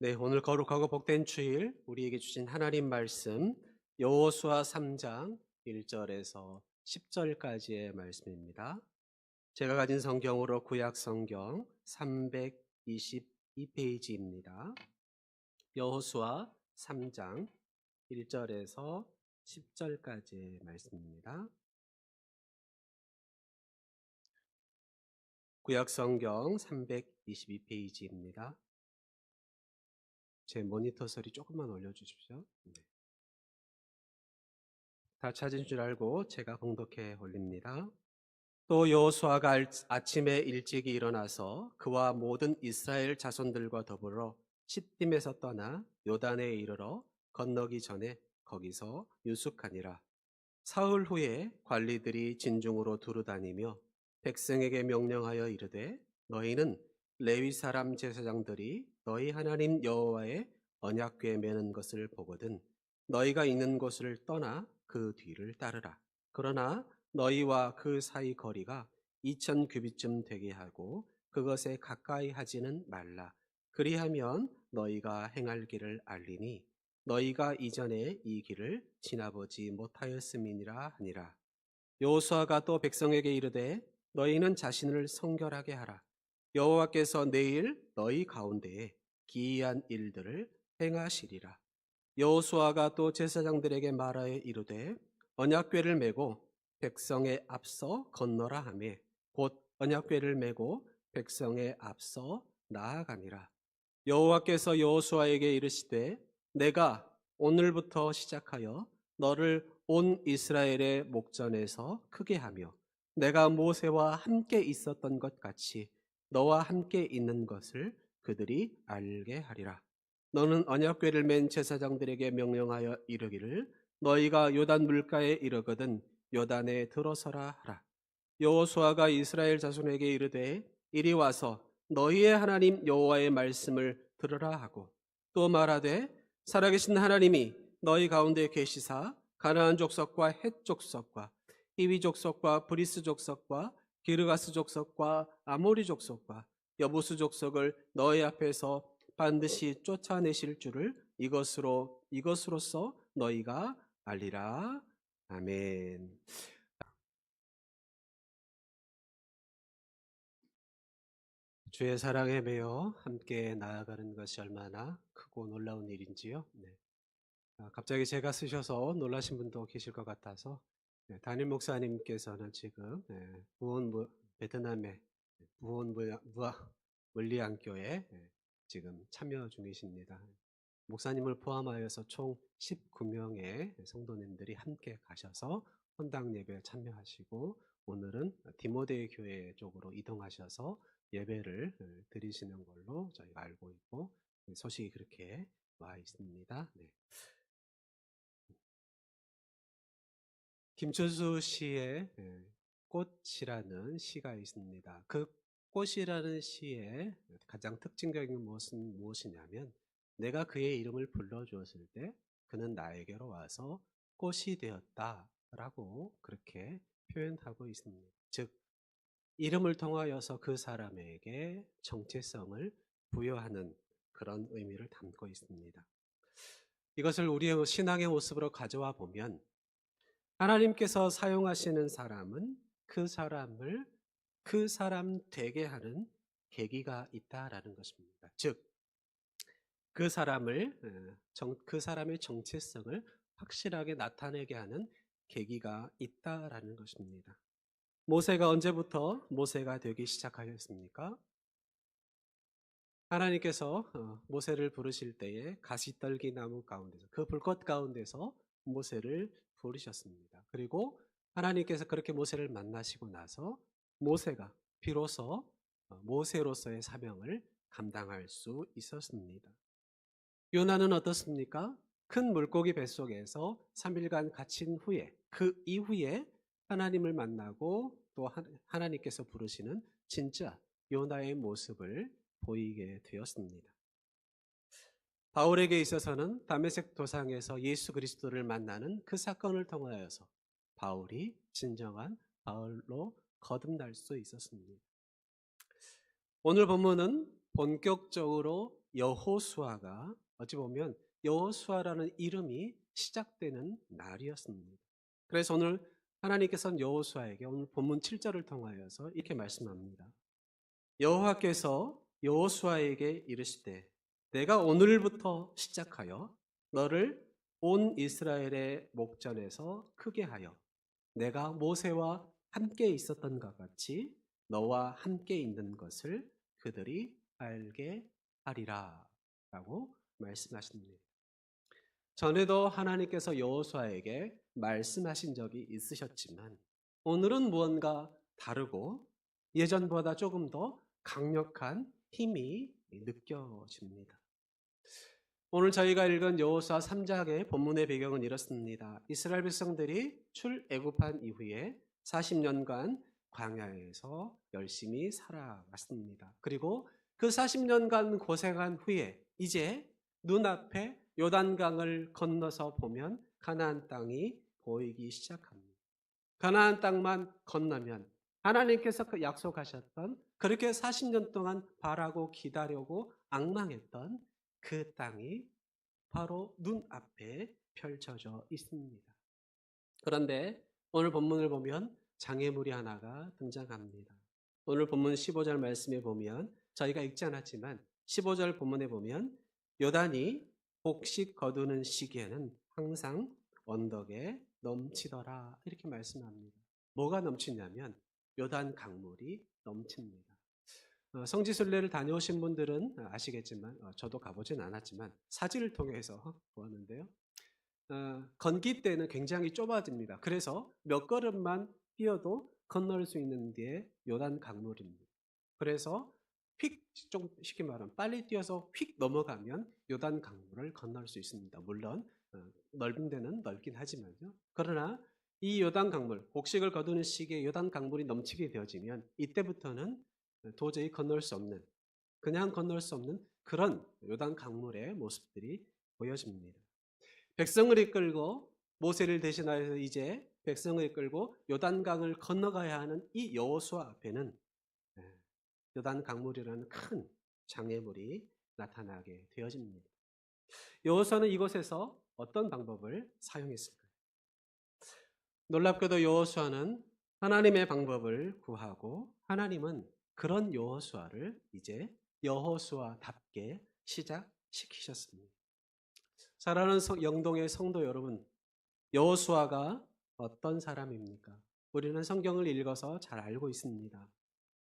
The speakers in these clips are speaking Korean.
네, 오늘 거룩하고 복된 주일 우리에게 주신 하나님 말씀 여호수아 3장 1절에서 10절까지의 말씀입니다. 제가 가진 성경으로 구약 성경 322페이지입니다. 여호수아 3장 1절에서 10절까지의 말씀입니다. 구약 성경 322페이지입니다. 제 모니터 소리 조금만 올려주십시오. 네. 다 찾은 줄 알고 제가 봉독해 올립니다. 또 여호수아가 아침에 일찍이 일어나서 그와 모든 이스라엘 자손들과 더불어 시딤에서 떠나 요단에 이르러 건너기 전에 거기서 유숙하니라. 사흘 후에 관리들이 진중으로 두루다니며 백성에게 명령하여 이르되 너희는 레위 사람 제사장들이 너희 하나님 여호와의 언약궤 매는 것을 보거든 너희가 있는 곳을 떠나 그 뒤를 따르라. 그러나 너희와 그 사이 거리가 2000 규빗쯤 되게 하고 그것에 가까이 하지는 말라. 그리하면 너희가 행할 길을 알리니 너희가 이전에 이 길을 지나보지 못하였음이니라 하니라. 여호수아가 또 백성에게 이르되 너희는 자신을 성결하게 하라. 여호와께서 내일 너희 가운데에 기이한 일들을 행하시리라. 여호수아가 또 제사장들에게 말하여 이르되 언약궤를 메고 백성의 앞서 건너라 하매 곧 언약궤를 메고 백성의 앞서 나아가니라. 여호와께서 여호수아에게 이르시되 내가 오늘부터 시작하여 너를 온 이스라엘의 목전에서 크게 하며 내가 모세와 함께 있었던 것 같이 너와 함께 있는 것을 그들이 알게 하리라. 너는 언약궤를 맨 제사장들에게 명령하여 이르기를 너희가 요단 물가에 이르거든 요단에 들어서라 하라. 여호수아가 이스라엘 자손에게 이르되 이리 와서 너희의 하나님 여호와의 말씀을 들으라 하고 또 말하되 살아계신 하나님이 너희 가운데 계시사 가나안 족속과 헷 족속과 히위 족속과 브리스 족속과 기르가스 족속과 아모리 족속과 여부스 족속을 너희 앞에서 반드시 쫓아내실 줄을 이것으로써 너희가 알리라. 아멘. 주의 사랑에 매여 함께 나아가는 것이 얼마나 크고 놀라운 일인지요. 네. 갑자기 제가 쓰셔서 놀라신 분도 계실 것 같아서 담임 목사님께서는 지금 베트남의 부ôn 물리안교에 지금 참여 중이십니다. 목사님을 포함하여서 총 19명의 성도님들이 함께 가셔서 헌당 예배에 참여하시고 오늘은 디모데 교회 쪽으로 이동하셔서 예배를 드리시는 걸로 저희가 알고 있고 소식이 그렇게 와 있습니다. 네. 김춘수 씨의 꽃이라는 시가 있습니다. 그 꽃이라는 시의 가장 특징적인 것은 무엇이냐면 내가 그의 이름을 불러주었을 때 그는 나에게로 와서 꽃이 되었다라고 그렇게 표현하고 있습니다. 즉 이름을 통하여서 그 사람에게 정체성을 부여하는 그런 의미를 담고 있습니다. 이것을 우리의 신앙의 모습으로 가져와 보면 하나님께서 사용하시는 사람은 그 사람을 그 사람 되게 하는 계기가 있다라는 것입니다. 즉, 그 그 사람의 정체성을 확실하게 나타내게 하는 계기가 있다라는 것입니다. 모세가 언제부터 모세가 되기 시작하였습니까? 하나님께서 모세를 부르실 때에 가시떨기 나무 가운데서 그 불꽃 가운데서 모세를 부르셨습니다. 그리고 하나님께서 그렇게 모세를 만나시고 나서 모세가 비로소 모세로서의 사명을 감당할 수 있었습니다. 요나는 어떻습니까? 큰 물고기 뱃속에서 3일간 갇힌 후에 그 이후에 하나님을 만나고 또 하나님께서 부르시는 진짜 요나의 모습을 보이게 되었습니다. 바울에게 있어서는 다메섹 도상에서 예수 그리스도를 만나는 그 사건을 통하여서 바울이 진정한 바울로 거듭날 수 있었습니다. 오늘 본문은 본격적으로 여호수아가 어찌 보면 여호수아라는 이름이 시작되는 날이었습니다. 그래서 오늘 하나님께서는 여호수아에게 오늘 본문 7절을 통하여서 이렇게 말씀합니다. 여호와께서 여호수아에게 이르시되 내가 오늘부터 시작하여 너를 온 이스라엘의 목전에서 크게 하여 내가 모세와 함께 있었던 것 같이 너와 함께 있는 것을 그들이 알게 하리라 라고 말씀하십니다. 전에도 하나님께서 여호수아에게 말씀하신 적이 있으셨지만 오늘은 무언가 다르고 예전보다 조금 더 강력한 힘이 느껴집니다. 오늘 저희가 읽은 여호수아 3장의 본문의 배경은 이렇습니다. 이스라엘 백성들이 출애굽한 이후에 40년간 광야에서 열심히 살아왔습니다. 그리고 그 40년간 고생한 후에 이제 눈앞에 요단강을 건너서 보면 가나안 땅이 보이기 시작합니다. 가나안 땅만 건너면 하나님께서 그 약속하셨던 그렇게 40년 동안 바라고 기다려고 앙망했던 그 땅이 바로 눈앞에 펼쳐져 있습니다. 그런데 오늘 본문을 보면 장애물이 하나가 등장합니다. 오늘 본문 15절 말씀에 보면 저희가 읽지 않았지만 15절 본문에 보면 요단이 곡식 거두는 시기에는 항상 언덕에 넘치더라 이렇게 말씀합니다. 뭐가 넘치냐면 요단 강물이 넘칩니다. 성지순례를 다녀오신 분들은 아시겠지만 저도 가보진 않았지만 사진을 통해서 보았는데요. 건기 때는 굉장히 좁아집니다. 그래서 몇 걸음만 뛰어도 건널 수 있는 게 요단 강물입니다. 그래서 좀 쉽게 말하면 빨리 뛰어서 휙 넘어가면 요단 강물을 건널 수 있습니다. 물론 넓은 데는 넓긴 하지만요. 그러나 이 요단 강물, 곡식을 거두는 시기에 요단 강물이 넘치게 되어지면 이때부터는 도저히 건널 수 없는, 그냥 건널 수 없는 그런 요단 강물의 모습들이 보여집니다. 백성을 이끌고 모세를 대신하여서 이제 백성을 이끌고 요단강을 건너가야 하는 이 여호수아 앞에는 요단 강물이라는 큰 장애물이 나타나게 되어집니다. 여호수아는 이곳에서 어떤 방법을 사용했을까요? 놀랍게도 여호수아는 하나님의 방법을 구하고 하나님은 그런 여호수아를 이제 여호수아답게 시작시키셨습니다. 사랑하는 영동의 성도 여러분, 여호수아가 어떤 사람입니까? 우리는 성경을 읽어서 잘 알고 있습니다.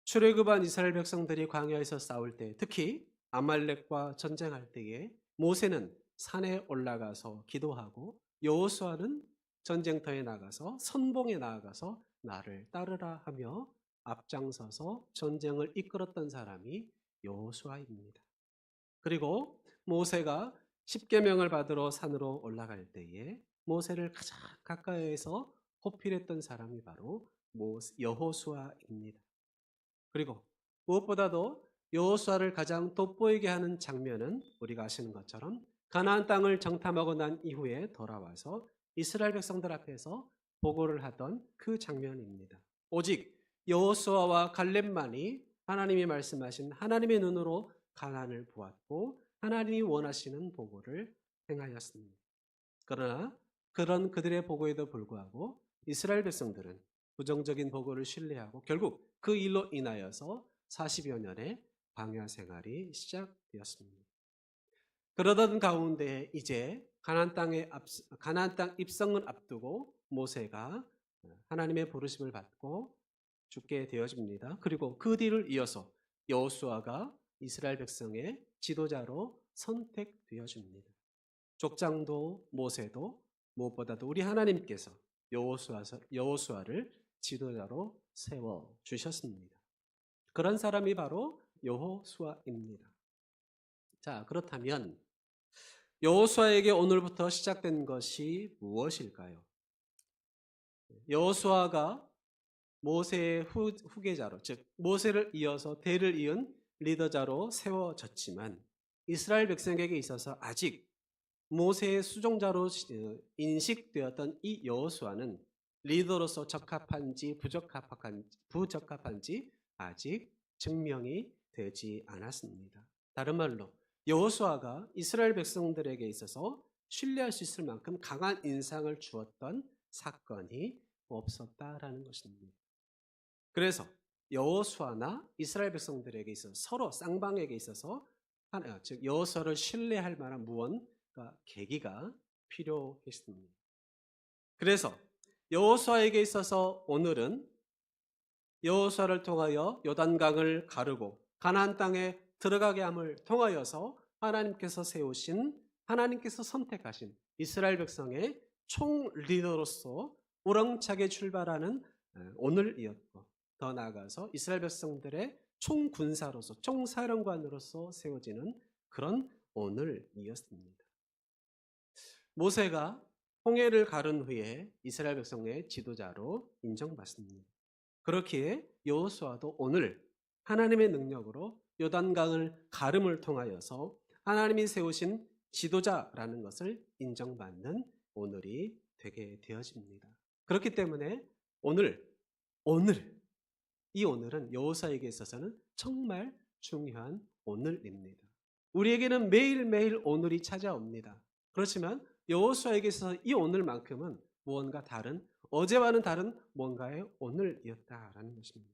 출애굽한 이스라엘 백성들이 광야에서 싸울 때, 특히 아말렉과 전쟁할 때에 모세는 산에 올라가서 기도하고 여호수아는 전쟁터에 나가서 선봉에 나아가서 나를 따르라 하며 앞장서서 전쟁을 이끌었던 사람이 여호수아입니다. 그리고 모세가 십계명을 받으러 산으로 올라갈 때에 모세를 가장 가까이에서 호필했던 사람이 바로 여호수아입니다. 그리고 무엇보다도 여호수아를 가장 돋보이게 하는 장면은 우리가 아시는 것처럼 가나안 땅을 정탐하고 난 이후에 돌아와서 이스라엘 백성들 앞에서 보고를 하던 그 장면입니다. 오직 여호수아와 갈렙만이 하나님이 말씀하신 하나님의 눈으로 가나안을 보았고 하나님이 원하시는 보고를 행하였습니다. 그러나 그런 그들의 보고에도 불구하고 이스라엘 백성들은 부정적인 보고를 신뢰하고 결국 그 일로 인하여서 40여 년의 광야 생활이 시작되었습니다. 그러던 가운데 이제 가나안 땅 입성을 앞두고 모세가 하나님의 부르심을 받고 죽게 되어집니다. 그리고 그 뒤를 이어서 여호수아가 이스라엘 백성의 지도자로 선택되어집니다. 족장도 모세도 무엇보다도 우리 하나님께서 여호수아를 지도자로 세워 주셨습니다. 그런 사람이 바로 여호수아입니다. 자, 그렇다면 여호수아에게 오늘부터 시작된 것이 무엇일까요? 여호수아가 모세의 후계자로, 즉 모세를 이어서 대를 이은 리더자로 세워졌지만 이스라엘 백성에게 있어서 아직 모세의 수종자로 인식되었던 이 여호수아는 리더로서 적합한지 부적합한지 아직 증명이 되지 않았습니다. 다른 말로 여호수아가 이스라엘 백성들에게 있어서 신뢰할 수 있을 만큼 강한 인상을 주었던 사건이 없었다라는 것입니다. 그래서 여호수아나 이스라엘 백성들에게 있어서 서로 쌍방에게 있어서 즉 여호수아를 신뢰할 만한 무언가 계기가 필요했습니다. 그래서 여호수아에게 있어서 오늘은 여호수아를 통하여 요단강을 가르고 가나안 땅에 들어가게 함을 통하여서 하나님께서 선택하신 이스라엘 백성의 총 리더로서 우렁차게 출발하는 오늘이었고, 더 나아가서 이스라엘 백성들의 총 군사로서 총 사령관으로서 세워지는 그런 오늘이었습니다. 모세가 홍해를 가른 후에 이스라엘 백성의 지도자로 인정받습니다. 그렇기에 여호수아도 오늘 하나님의 능력으로 요단강을 가름을 통하여서 하나님이 세우신 지도자라는 것을 인정받는 오늘이 되게 되어집니다. 그렇기 때문에 이 오늘은 여호수아에게 있어서는 정말 중요한 오늘입니다. 우리에게는 매일매일 오늘이 찾아옵니다. 그렇지만 여호수아에게 있어서 이 오늘만큼은 무언가 다른, 어제와는 다른 뭔가의 오늘이었다라는 것입니다.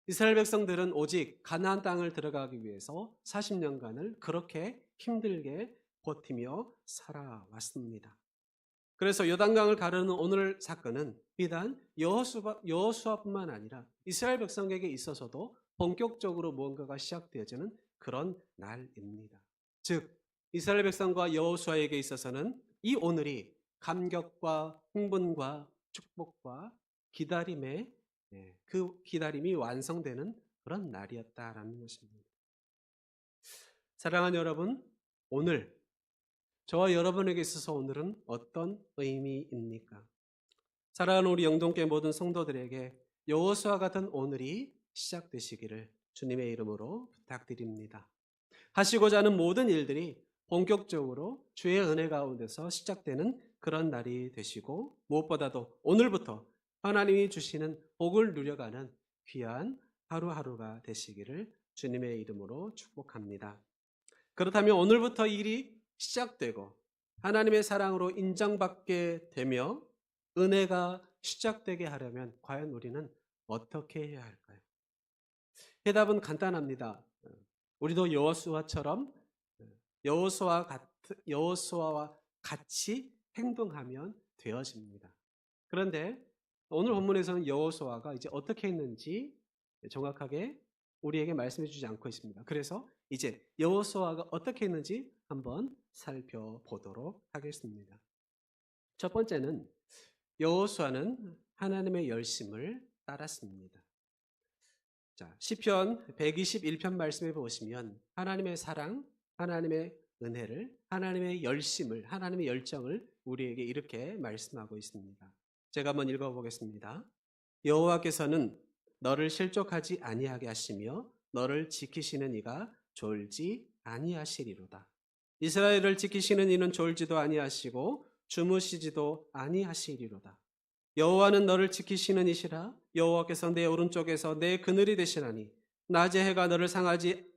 이스라엘 백성들은 오직 가나안 땅을 들어가기 위해서 40년간을 그렇게 힘들게 버티며 살아왔습니다. 그래서 요단강을 가르는 오늘 사건은 비단 여호수아뿐만 아니라 이스라엘 백성에게 있어서도 본격적으로 무언가가 시작되어지는 그런 날입니다. 즉 이스라엘 백성과 여호수아에게 있어서는 이 오늘이 감격과 흥분과 축복과 기다림의 그 기다림이 완성되는 그런 날이었다라는 것입니다. 사랑하는 여러분, 오늘 저와 여러분에게 있어서 오늘은 어떤 의미입니까? 사랑하는 우리 영동교회 모든 성도들에게 여호수아 같은 오늘이 시작되시기를 주님의 이름으로 부탁드립니다. 하시고자 하는 모든 일들이 본격적으로 주의 은혜 가운데서 시작되는 그런 날이 되시고, 무엇보다도 오늘부터 하나님이 주시는 복을 누려가는 귀한 하루하루가 되시기를 주님의 이름으로 축복합니다. 그렇다면 오늘부터 일이 시작되고 하나님의 사랑으로 인정받게 되며 은혜가 시작되게 하려면 과연 우리는 어떻게 해야 할까요? 해답은 간단합니다. 우리도 여호수아와 같이 행동하면 되어집니다. 그런데 오늘 본문에서는 여호수아가 이제 어떻게 했는지 정확하게 우리에게 말씀해 주지 않고 있습니다. 그래서 이제 여호수아가 어떻게 했는지 한번 살펴보도록 하겠습니다. 첫 번째는 여호수아는 하나님의 열심을 따랐습니다. 자, 시편 121편 말씀해 보시면 하나님의 사랑, 하나님의 은혜를, 하나님의 열심을, 하나님의 열정을 우리에게 이렇게 말씀하고 있습니다. 제가 한번 읽어보겠습니다. 여호와께서는 너를 실족하지 아니하게 하시며 너를 지키시는 이가 졸지 아니하시리로다. 이스라엘을 지키시는 이는 졸지도 아니하시고 주무시지도 아니하시리로다. 여호와는 너를 지키시는 이시라. 여호와께서 내 오른쪽에서 내 그늘이 되시나니 낮에 해가 너를 상하게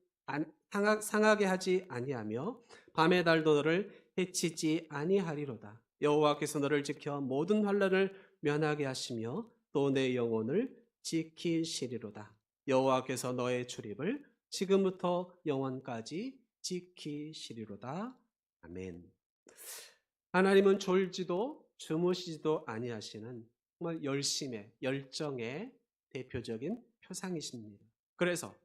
하지 아니하며 밤의 달도 너를 해치지 아니하리로다. 여호와께서 너를 지켜 모든 환난을 면하게 하시며 또 내 영혼을 지키시리로다. 여호와께서 너의 출입을 지금부터 영원까지 지키시리로다. 아멘. 하나님은 졸지도 주무시지도 아니하시는 정말 열정의 대표적인 표상이십니다. 그래서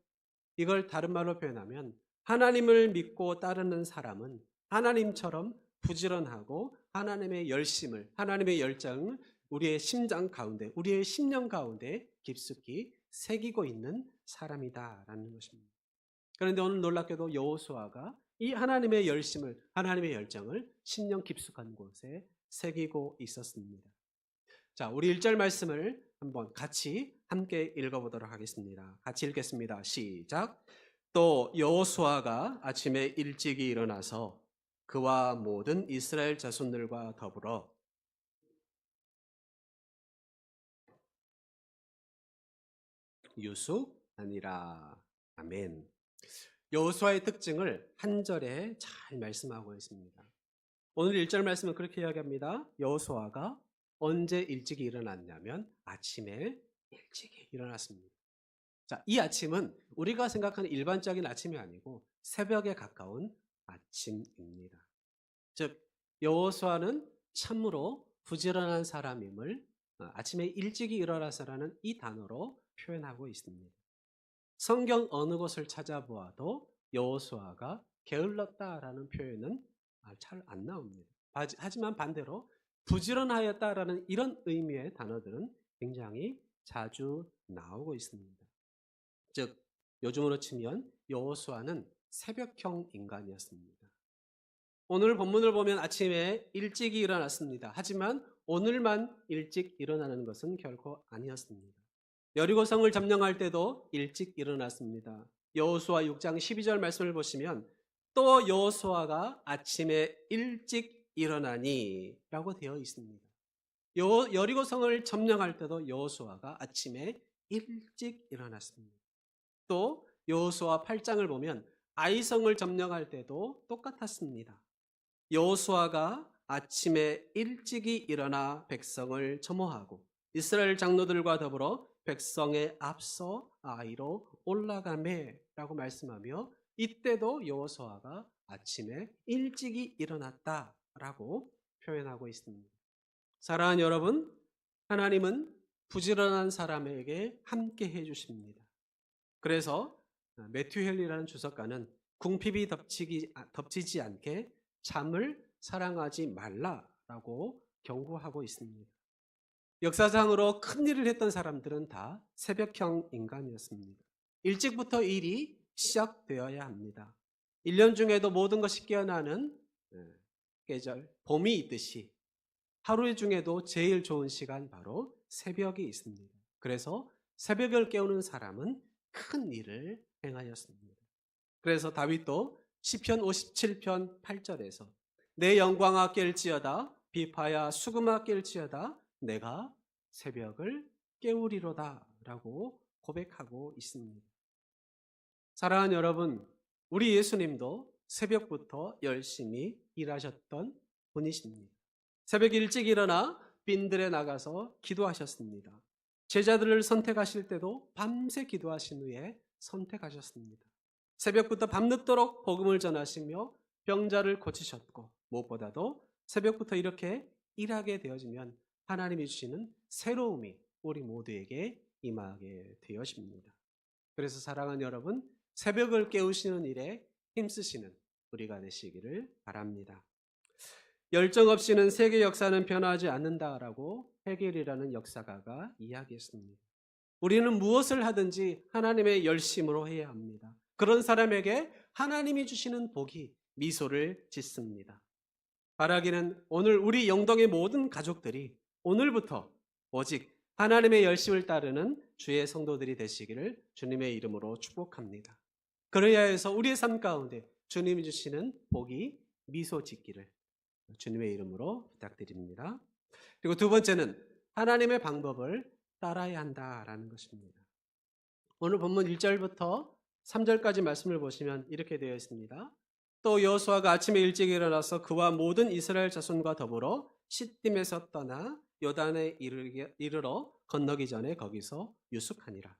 이걸 다른 말로 표현하면 하나님을 믿고 따르는 사람은 하나님처럼 부지런하고 하나님의 열정을 우리의 심장 가운데, 우리의 심령 가운데 깊숙이 새기고 있는 사람이다라는 것입니다. 그런데 오늘 놀랍게도 여호수아가 이 하나님의 하나님의 열정을 심령 깊숙한 곳에 새기고 있었습니다. 자, 우리 1절 말씀을 한번 함께 읽어보도록 하겠습니다. 같이 읽겠습니다. 시작. 또 여호수아가 아침에 일찍이 일어나서 그와 모든 이스라엘 자손들과 더불어 유숙하니라. 아멘. 여호수아의 특징을 한 절에 잘 말씀하고 있습니다. 오늘 1절 말씀은 그렇게 이야기합니다. 여호수아가 언제 일찍 일어났냐면 아침에 일찍 일어났습니다. 자, 이 아침은 우리가 생각하는 일반적인 아침이 아니고 새벽에 가까운 아침입니다. 즉 여호수아는 참으로 부지런한 사람임을 아침에 일찍이 일어나서라는 이 단어로 표현하고 있습니다. 성경 어느 곳을 찾아보아도 여호수아가 게을렀다라는 표현은 잘 안 나옵니다. 하지만 반대로 부지런하였다라는 이런 의미의 단어들은 굉장히 자주 나오고 있습니다. 즉 요즘으로 치면 여호수아는 새벽형 인간이었습니다. 오늘 본문을 보면 아침에 일찍 일어났습니다. 하지만 오늘만 일찍 일어나는 것은 결코 아니었습니다. 여리고성을 점령할 때도 일찍 일어났습니다. 여호수아 6장 12절 말씀을 보시면 또 여호수아가 아침에 일찍 일어나니 라고 되어 있습니다. 여리고성을 점령할 때도 여호수아가 아침에 일찍 일어났습니다. 또 여호수아 8장을 보면 아이성을 점령할 때도 똑같았습니다. 여호수아가 아침에 일찍이 일어나 백성을 점호하고 이스라엘 장로들과 더불어 백성의 앞서 아이로 올라가매라고 말씀하며 이때도 여호수아가 아침에 일찍이 일어났다라고 표현하고 있습니다. 사랑하는 여러분, 하나님은 부지런한 사람에게 함께 해주십니다. 그래서 매튜 헬리라는 주석가는 궁핍이 덮치지 않게 잠을 사랑하지 말라라고 경고하고 있습니다. 역사상으로 큰 일을 했던 사람들은 다 새벽형 인간이었습니다. 일찍부터 일이 시작되어야 합니다. 1년 중에도 모든 것이 깨어나는 계절, 봄이 있듯이 하루 중에도 제일 좋은 시간 바로 새벽이 있습니다. 그래서 새벽을 깨우는 사람은 큰 일을 행하였습니다. 그래서 다윗도 시편 57편 8절에서 내 영광아 깰지어다 비파야 수금아 깰지어다 내가 새벽을 깨우리로다 라고 고백하고 있습니다. 사랑하는 여러분, 우리 예수님도 새벽부터 열심히 일하셨던 분이십니다. 새벽 일찍 일어나 빈들에 나가서 기도하셨습니다. 제자들을 선택하실 때도 밤새 기도하신 후에 선택하셨습니다. 새벽부터 밤늦도록 복음을 전하시며 병자를 고치셨고 무엇보다도 새벽부터 이렇게 일하게 되어지면 하나님이 주시는 새로움이 우리 모두에게 임하게 되어집니다. 그래서 사랑하는 여러분, 새벽을 깨우시는 일에 힘쓰시는 우리가 되시기를 바랍니다. 열정 없이는 세계 역사는 변하지 않는다라고 헤겔이라는 역사가가 이야기했습니다. 우리는 무엇을 하든지 하나님의 열심으로 해야 합니다. 그런 사람에게 하나님이 주시는 복이 미소를 짓습니다. 바라기는 오늘 우리 영동의 모든 가족들이 오늘부터 오직 하나님의 열심을 따르는 주의 성도들이 되시기를 주님의 이름으로 축복합니다. 그래야 해서 우리의 삶 가운데 주님이 주시는 복이 미소 짓기를 주님의 이름으로 부탁드립니다. 그리고 두 번째는 하나님의 방법을 따라야 한다라는 것입니다. 오늘 본문 1절부터 3절까지 말씀을 보시면 이렇게 되어 있습니다. 또 여호수아가 아침에 일찍 일어나서 그와 모든 이스라엘 자손과 더불어 시딤에서 떠나 요단에 이르러 건너기 전에 거기서 유숙하니라.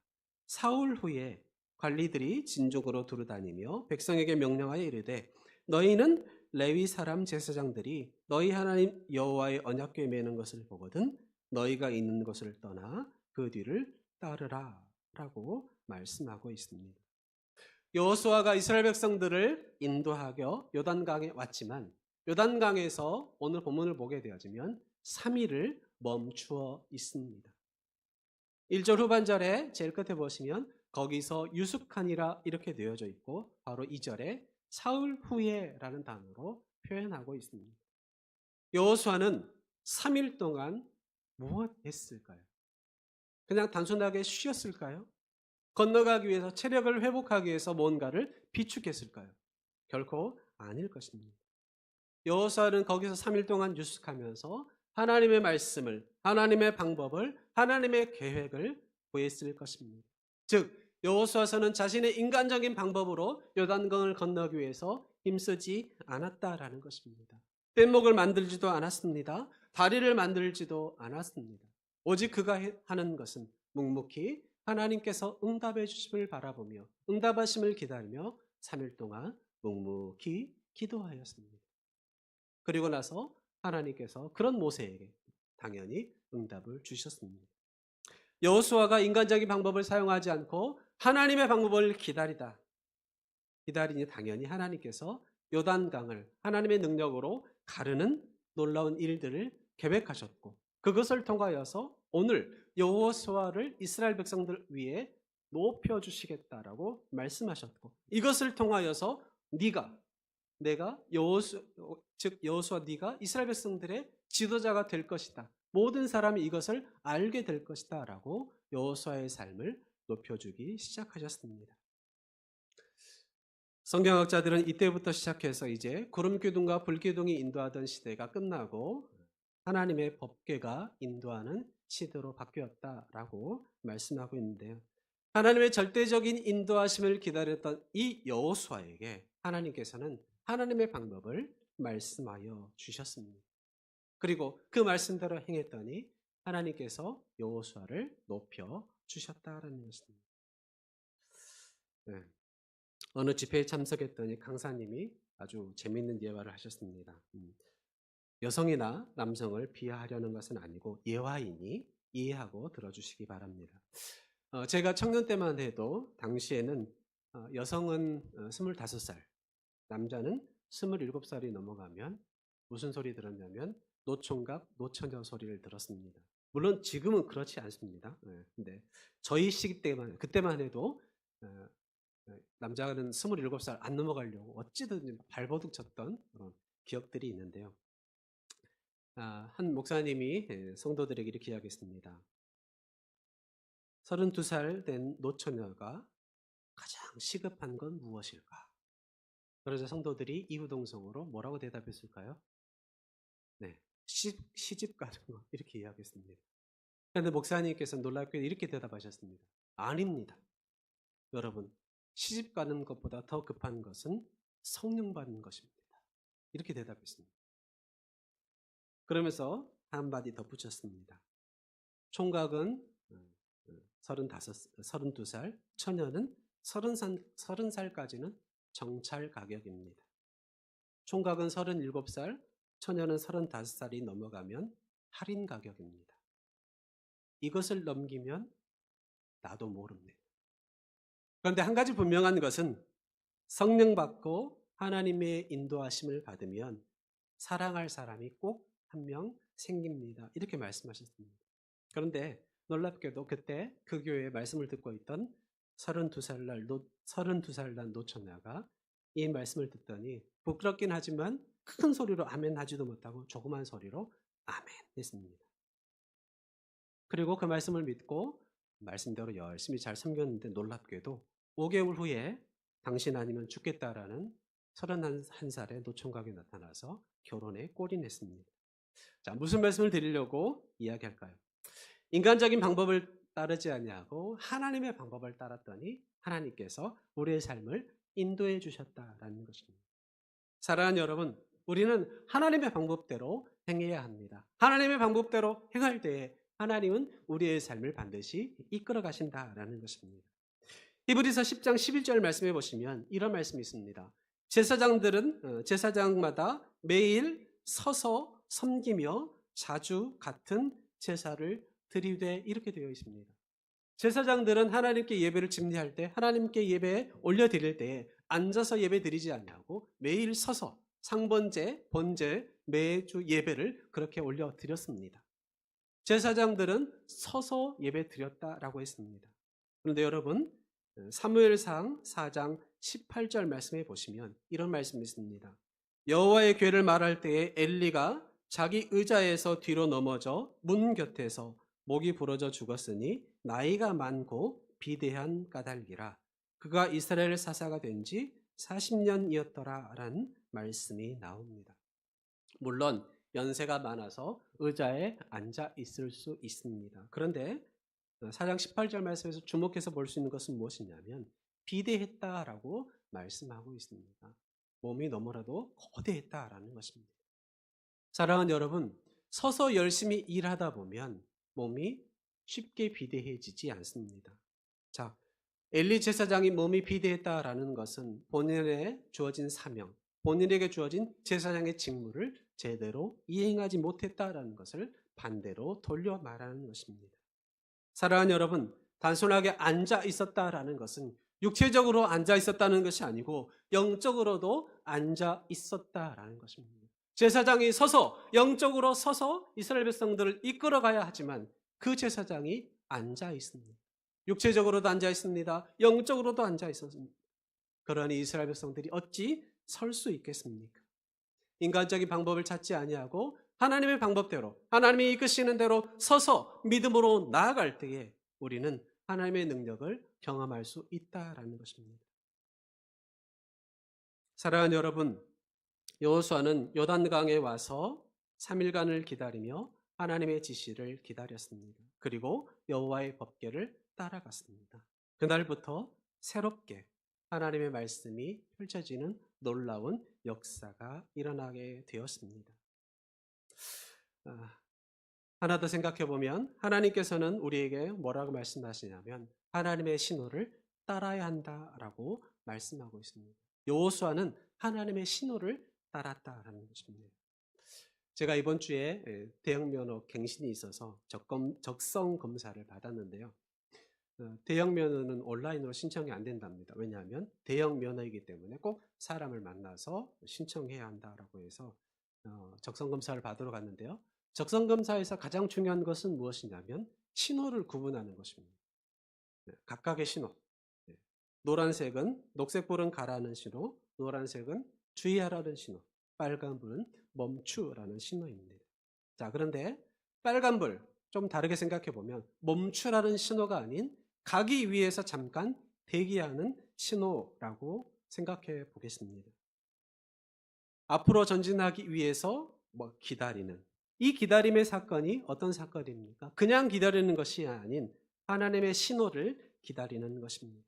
사흘 후에 관리들이 진족으로 두루다니며 백성에게 명령하여 이르되 너희는 레위 사람 제사장들이 너희 하나님 여호와의 언약궤 매는 것을 보거든 너희가 있는 곳을 떠나 그 뒤를 따르라 라고 말씀하고 있습니다. 여호수아가 이스라엘 백성들을 인도하여 요단강에 왔지만 요단강에서 오늘 본문을 보게 되어지면 3일을 멈추어 있습니다. 1절 후반절에 제일 끝에 보시면 거기서 유숙하니라 이렇게 되어져 있고 바로 2절에 사흘 후에 라는 단어로 표현하고 있습니다. 여호수아는 3일 동안 무엇 했을까요? 그냥 단순하게 쉬었을까요? 건너가기 위해서 체력을 회복하기 위해서 뭔가를 비축했을까요? 결코 아닐 것입니다. 여호수아는 거기서 3일 동안 유숙하면서 하나님의 말씀을, 하나님의 방법을, 하나님의 계획을 구했을 것입니다. 즉 여호수아서는 자신의 인간적인 방법으로 요단강을 건너기 위해서 힘쓰지 않았다라는 것입니다. 뗏목을 만들지도 않았습니다. 다리를 만들지도 않았습니다. 오직 그가 하는 것은 묵묵히 하나님께서 응답해 주심을 바라보며 응답하심을 기다리며 3일 동안 묵묵히 기도하였습니다. 그리고 나서 하나님께서 그런 모세에게 당연히 응답을 주셨습니다. 여호수아가 인간적인 방법을 사용하지 않고 하나님의 방법을 기다리니 당연히 하나님께서 요단강을 하나님의 능력으로 가르는 놀라운 일들을 계획하셨고 그것을 통하여서 오늘 여호수아를 이스라엘 백성들 위에 높여 주시겠다라고 말씀하셨고 이것을 통하여서 내가 여호수아 네가 이스라엘 백성들의 지도자가 될 것이다. 모든 사람이 이것을 알게 될 것이다라고 여호수아의 삶을 높여주기 시작하셨습니다. 성경학자들은 이때부터 시작해서 이제 구름기둥과 불기둥이 인도하던 시대가 끝나고 하나님의 법궤가 인도하는 시대로 바뀌었다라고 말씀하고 있는데요. 하나님의 절대적인 인도하심을 기다렸던 이 여호수아에게 하나님께서는 하나님의 방법을 말씀하여 주셨습니다. 그리고 그 말씀대로 행했더니 하나님께서 여호수아를 높여 주셨다라는 것입니다. 네. 어느 집회에 참석했더니 강사님이 아주 재미있는 예화를 하셨습니다. 여성이나 남성을 비하하려는 것은 아니고 예화이니 이해하고 들어주시기 바랍니다. 제가 청년 때만 해도 당시에는 여성은 25살, 남자는 27살이 넘어가면 무슨 소리 들었냐면 노총각, 노처녀 소리를 들었습니다. 물론 지금은 그렇지 않습니다. 근데 저희 시기 때만 그때만 해도 남자는 27살 안 넘어가려고 어찌든 발버둥 쳤던 그런 기억들이 있는데요. 한 목사님이 성도들에게 이렇게 이야기했습니다. 32살 된 노처녀가 가장 시급한 건 무엇일까? 그러자 성도들이 이구동성으로 뭐라고 대답했을까요? 네, 시집 가는 거 이렇게 이야기했습니다. 그런데 목사님께서 놀랍게 이렇게 대답하셨습니다. 아닙니다. 여러분, 시집 가는 것보다 더 급한 것은 성령 받는 것입니다. 이렇게 대답했습니다. 그러면서 한마디 덧붙였습니다. 총각은 32살, 처녀는 30살까지는 정찰 가격입니다. 총각은 37살, 처녀는 35살이 넘어가면 할인 가격입니다. 이것을 넘기면 나도 모릅니다. 그런데 한 가지 분명한 것은 성령 받고 하나님의 인도하심을 받으면 사랑할 사람이 꼭 한 명 생깁니다. 이렇게 말씀하셨습니다. 그런데 놀랍게도 그때 그 교회의 말씀을 듣고 있던 32살 난 노처녀가 이 말씀을 듣더니 부끄럽긴 하지만 큰 소리로 아멘 하지도 못하고 조그만 소리로 아멘 했습니다. 그리고 그 말씀을 믿고 말씀대로 열심히 잘 섬겼는데 놀랍게도 5개월 후에 당신 아니면 죽겠다라는 31살의 노총각이 나타나서 결혼에 골인했습니다. 자, 무슨 말씀을 드리려고 이야기할까요? 인간적인 방법을 따르지 아니하고 하나님의 방법을 따랐더니 하나님께서 우리의 삶을 인도해 주셨다라는 것입니다. 사랑하는 여러분, 우리는 하나님의 방법대로 행해야 합니다. 하나님의 방법대로 행할 때에 하나님은 우리의 삶을 반드시 이끌어 가신다라는 것입니다. 히브리서 10장 11절 말씀해 보시면 이런 말씀이 있습니다. 제사장들은 제사장마다 매일 서서 섬기며 자주 같은 제사를 드리되 이렇게 되어 있습니다. 제사장들은 하나님께 예배를 집례할 때 하나님께 예배 올려드릴 때 앉아서 예배 드리지 않냐고 매일 서서 상번제, 번제, 매주 예배를 그렇게 올려드렸습니다. 제사장들은 서서 예배 드렸다라고 했습니다. 그런데 여러분 사무엘상 4장 18절 말씀해 보시면 이런 말씀이 있습니다. 여호와의 궤를 말할 때에 엘리가 자기 의자에서 뒤로 넘어져 문 곁에서 목이 부러져 죽었으니 나이가 많고 비대한 까닭이라 그가 이스라엘 사사가 된 지 40년이었더라 라는 말씀이 나옵니다. 물론 연세가 많아서 의자에 앉아 있을 수 있습니다. 그런데 4장 18절 말씀에서 주목해서 볼 수 있는 것은 무엇이냐면 비대했다라고 말씀하고 있습니다. 몸이 너무나도 거대했다라는 것입니다. 사랑하는 여러분, 서서 열심히 일하다 보면 몸이 쉽게 비대해지지 않습니다. 자, 엘리 제사장이 몸이 비대했다라는 것은 본인에게 주어진 사명, 본인에게 주어진 제사장의 직무를 제대로 이행하지 못했다라는 것을 반대로 돌려 말하는 것입니다. 사랑하는 여러분, 단순하게 앉아 있었다라는 것은 육체적으로 앉아 있었다는 것이 아니고 영적으로도 앉아 있었다라는 것입니다. 제사장이 영적으로 서서 이스라엘 백성들을 이끌어가야 하지만 그 제사장이 앉아 있습니다. 육체적으로도 앉아 있습니다. 영적으로도 앉아 있었습니다. 그러니 이스라엘 백성들이 어찌 설 수 있겠습니까? 인간적인 방법을 찾지 아니하고 하나님의 방법대로, 하나님이 이끄시는 대로 서서 믿음으로 나아갈 때에 우리는 하나님의 능력을 경험할 수 있다라는 것입니다. 사랑하는 여러분, 여호수아는 요단강에 와서 3일간을 기다리며 하나님의 지시를 기다렸습니다. 그리고 여호와의 법궤를 따라갔습니다. 그날부터 새롭게 하나님의 말씀이 펼쳐지는 놀라운 역사가 일어나게 되었습니다. 하나 더 생각해 보면 하나님께서는 우리에게 뭐라고 말씀하시냐면 하나님의 신호를 따라야 한다라고 말씀하고 있습니다. 여호수아는 하나님의 신호를 따랐다라는 것입니다. 제가 이번 주에 대형 면허 갱신이 있어서 적성 검사를 받았는데요. 대형 면허는 온라인으로 신청이 안 된답니다. 왜냐하면 대형 면허이기 때문에 꼭 사람을 만나서 신청해야 한다라고 해서 적성 검사를 받으러 갔는데요. 적성 검사에서 가장 중요한 것은 무엇이냐면 신호를 구분하는 것입니다. 각각의 신호. 노란색은 녹색불은 가라는 신호, 노란색은 주의하라는 신호, 빨간불은 멈추라는 신호입니다. 자, 그런데 빨간불 좀 다르게 생각해 보면 멈추라는 신호가 아닌 가기 위해서 잠깐 대기하는 신호라고 생각해 보겠습니다. 앞으로 전진하기 위해서 기다리는 이 기다림의 사건이 어떤 사건입니까? 그냥 기다리는 것이 아닌 하나님의 신호를 기다리는 것입니다.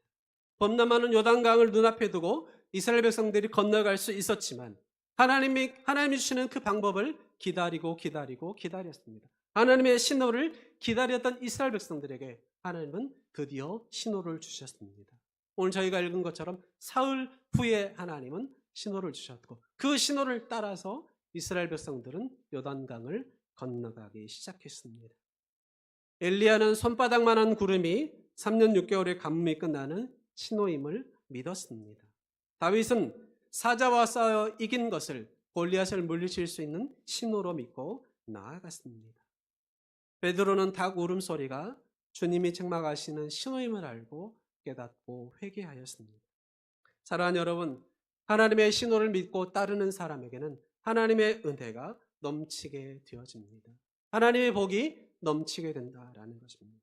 범람하는 요단강을 눈앞에 두고 이스라엘 백성들이 건너갈 수 있었지만 하나님이 주시는 그 방법을 기다렸습니다. 하나님의 신호를 기다렸던 이스라엘 백성들에게 하나님은 드디어 신호를 주셨습니다. 오늘 저희가 읽은 것처럼 사흘 후에 하나님은 신호를 주셨고 그 신호를 따라서 이스라엘 백성들은 요단강을 건너가기 시작했습니다. 엘리야는 손바닥만한 구름이 3년 6개월의 가뭄이 끝나는 신호임을 믿었습니다. 다윗은 사자와 싸워 이긴 것을 골리앗을 물리칠 수 있는 신호로 믿고 나아갔습니다. 베드로는 닭 울음소리가 주님이 책망하시는 신호임을 알고 깨닫고 회개하였습니다. 사랑하는 여러분, 하나님의 신호를 믿고 따르는 사람에게는 하나님의 은혜가 넘치게 되어집니다. 하나님의 복이 넘치게 된다라는 것입니다.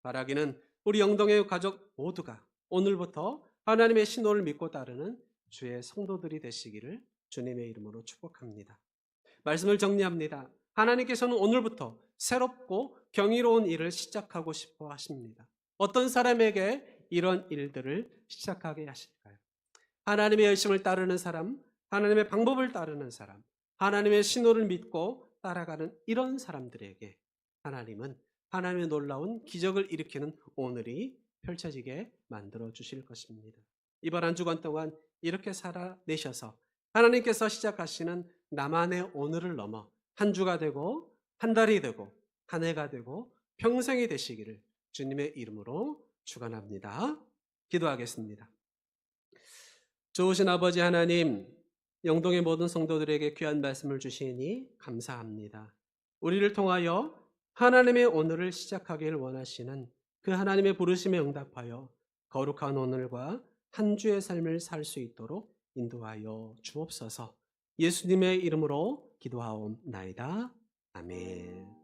바라기는 우리 영동의 가족 모두가 오늘부터 하나님의 신호를 믿고 따르는 주의 성도들이 되시기를 주님의 이름으로 축복합니다. 말씀을 정리합니다. 하나님께서는 오늘부터 새롭고 경이로운 일을 시작하고 싶어 하십니다. 어떤 사람에게 이런 일들을 시작하게 하실까요? 하나님의 열심을 따르는 사람, 하나님의 방법을 따르는 사람, 하나님의 신호를 믿고 따라가는 이런 사람들에게 하나님은 하나님의 놀라운 기적을 일으키는 오늘이 펼쳐지게 만들어 주실 것입니다. 이번 한 주간 동안 이렇게 살아내셔서 하나님께서 시작하시는 나만의 오늘을 넘어 한 주가 되고 한 달이 되고 한 해가 되고 평생이 되시기를 주님의 이름으로 축원합니다. 기도하겠습니다. 좋으신 아버지 하나님, 영동의 모든 성도들에게 귀한 말씀을 주시니 감사합니다. 우리를 통하여 하나님의 오늘을 시작하길 원하시는 그 하나님의 부르심에 응답하여 거룩한 오늘과 한 주의 삶을 살 수 있도록 인도하여 주옵소서. 예수님의 이름으로 기도하옵나이다. 아멘.